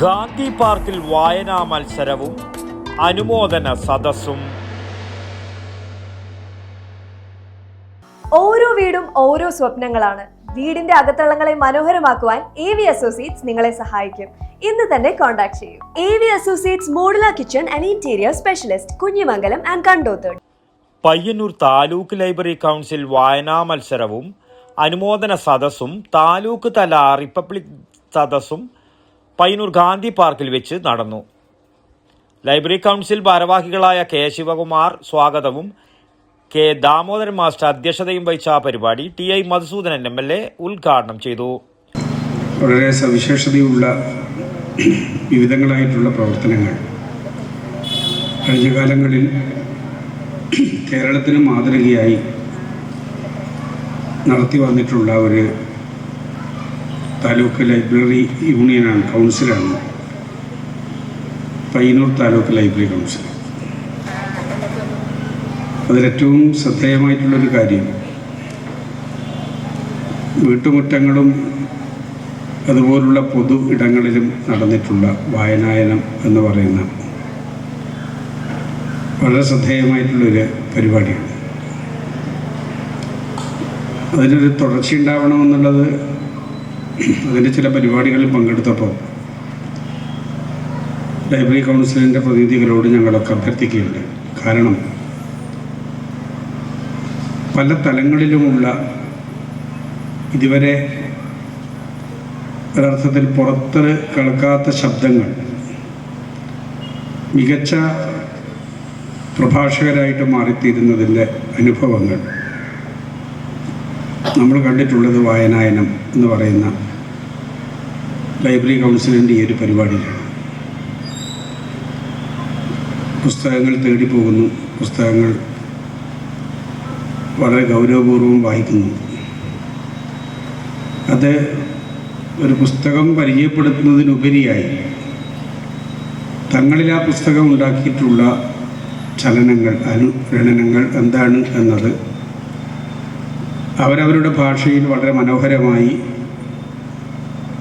ഗാന്ധി പാർക്കിൽ വായനാ മത്സരവും അനുമോദന സദസ്സും. ഓരോ വീടും ഓരോ സ്വപ്നങ്ങളാണ്. വീടിന്റെ അകത്തളങ്ങളെ മനോഹരമാക്കുവാൻ AV അസോസിയേറ്റ്സ് നിങ്ങളെ സഹായിക്കും. ഇന്ന് തന്നെ കോൺടാക്ട് ചെയ്യൂ. AV associates modular kitchen and interior specialist, Kunhimangalam and Kandothur. Payyanur taluk library council വായനാ മത്സരവും അനുമോദന സദസ്സും താലൂക്ക് തല റിപ്പബ്ലിക് സദസ്സും പയ്യന്നൂർ ഗാന്ധി പാർക്കിൽ വെച്ച് നടന്നു. ലൈബ്രറി കൗൺസിൽ ഭാരവാഹികളായ K. ശിവകുമാർ സ്വാഗതവും K. ദാമോദരൻ മാസ്റ്റർ അധ്യക്ഷതയും വഹിച്ച പരിപാടി TI മധുസൂദനൻ MLA ഉദ്ഘാടനം ചെയ്തു. വളരെ സവിശേഷതയുള്ള വിവിധങ്ങളായിട്ടുള്ള പ്രവർത്തനങ്ങൾ കഴിഞ്ഞ കാലങ്ങളിൽ കേരളത്തിന് മാതൃകയായി നടത്തി വന്നിട്ടുള്ള ഒരു താലൂക്ക് ലൈബ്രറി യൂണിയനാണ്, കൗൺസിലാണ് പയ്യന്നൂർ താലൂക്ക് ലൈബ്രറി കൗൺസിൽ. അതിലേറ്റവും ശ്രദ്ധേയമായിട്ടുള്ളൊരു കാര്യം വീട്ടുമുറ്റങ്ങളും അതുപോലുള്ള പൊതു ഇടങ്ങളിലും നടന്നിട്ടുള്ള വായനായനം എന്ന് പറയുന്ന വളരെ ശ്രദ്ധേയമായിട്ടുള്ളൊരു പരിപാടിയാണ്. അതിനൊരു തുടർച്ചയുണ്ടാവണമെന്നുള്ളത് അതിൻ്റെ ചില പരിപാടികളിൽ പങ്കെടുത്തപ്പോൾ ലൈബ്രറി കൗൺസിലിൻ്റെ പ്രതിനിധികളോട് ഞങ്ങളൊക്കെ അഭ്യർത്ഥിക്കുകയുണ്ട്. കാരണം പല തലങ്ങളിലുമുള്ള ഇതുവരെ ഒരർത്ഥത്തിൽ പുറത്ത് കേൾക്കാത്ത ശബ്ദങ്ങൾ മികച്ച പ്രഭാഷകരായിട്ട് മാറിത്തീരുന്നതിൻ്റെ അനുഭവങ്ങൾ നമ്മൾ കണ്ടിട്ടുള്ളത് വായനായനം എന്ന് പറയുന്ന ലൈബ്രറി കൗൺസിലിൻ്റെ ഈ ഒരു പരിപാടിയിലാണ്. പുസ്തകങ്ങൾ തേടിപ്പോകുന്നു, പുസ്തകങ്ങൾ വളരെ ഗൗരവപൂർവ്വം വായിക്കുന്നു. അത് ഒരു പുസ്തകം പരിചയപ്പെടുത്തുന്നതിനുപരിയായി തങ്ങളിൽ ആ പുസ്തകം ഉണ്ടാക്കിയിട്ടുള്ള ചലനങ്ങൾ, അനുരണനങ്ങൾ എന്താണ് എന്നത് അവരവരുടെ ഭാഷയിൽ വളരെ മനോഹരമായി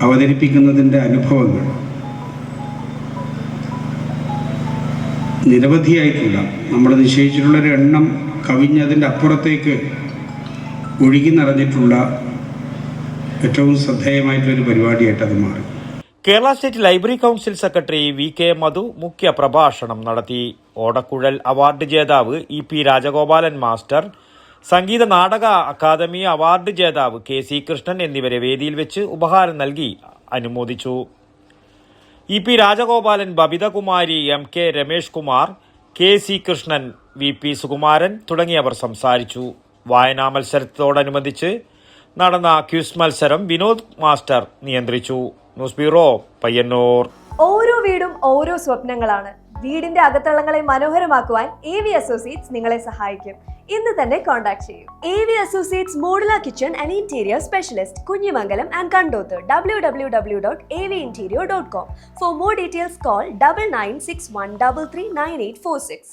അവതരിപ്പിക്കുന്നതിൻ്റെ അനുഭവങ്ങൾ നിരവധിയായിട്ടുള്ള, നമ്മൾ നിശ്ചയിച്ചിട്ടുള്ളൊരു എണ്ണം കവിഞ്ഞതിൻ്റെ അപ്പുറത്തേക്ക് ഒഴുകി നിറഞ്ഞിട്ടുള്ള ഏറ്റവും ശ്രദ്ധേയമായിട്ടൊരു പരിപാടിയായിട്ട് അത് മാറി. Kerala state library council secretary VK മധു മുഖ്യ പ്രഭാഷണം നടത്തി. ഓടക്കുഴൽ അവാർഡ് ജേതാവ് EP Rajagopalan master, Sangeetha Nataka academy award ജേതാവ് KC കൃഷ്ണൻ എന്നിവരെ വേദിയിൽ വെച്ച് ഉപഹാരം നൽകി അനുമോദിച്ചു. EP Rajagopalan, Babithakumari, MK Ramesh Kumar, KC Krishnan, VP Sukumaran തുടങ്ങിയവർ സംസാരിച്ചു. വായനാ മത്സരത്തോടനുബന്ധിച്ച് നടന്ന ക്വിസ് മത്സരം വിനോദ് മാസ്റ്റർ നിയന്ത്രിച്ചു. News bureau, Payyanur. ഓരോ വീടും ഓരോ സ്വപ്നങ്ങളാണ്. വീടിന്റെ അകത്തളങ്ങളെ മനോഹരമാക്കുവാൻ AV അസോസിയേറ്റ്സ് നിങ്ങളെ സഹായിക്കും. ഇന്ന് തന്നെ കോൺടാക്ട് ചെയ്യൂ. AV associates modular kitchen and interior specialist, Kunhimangalam and Kandothur. www.avinterior.com. For more details, call 9961339846.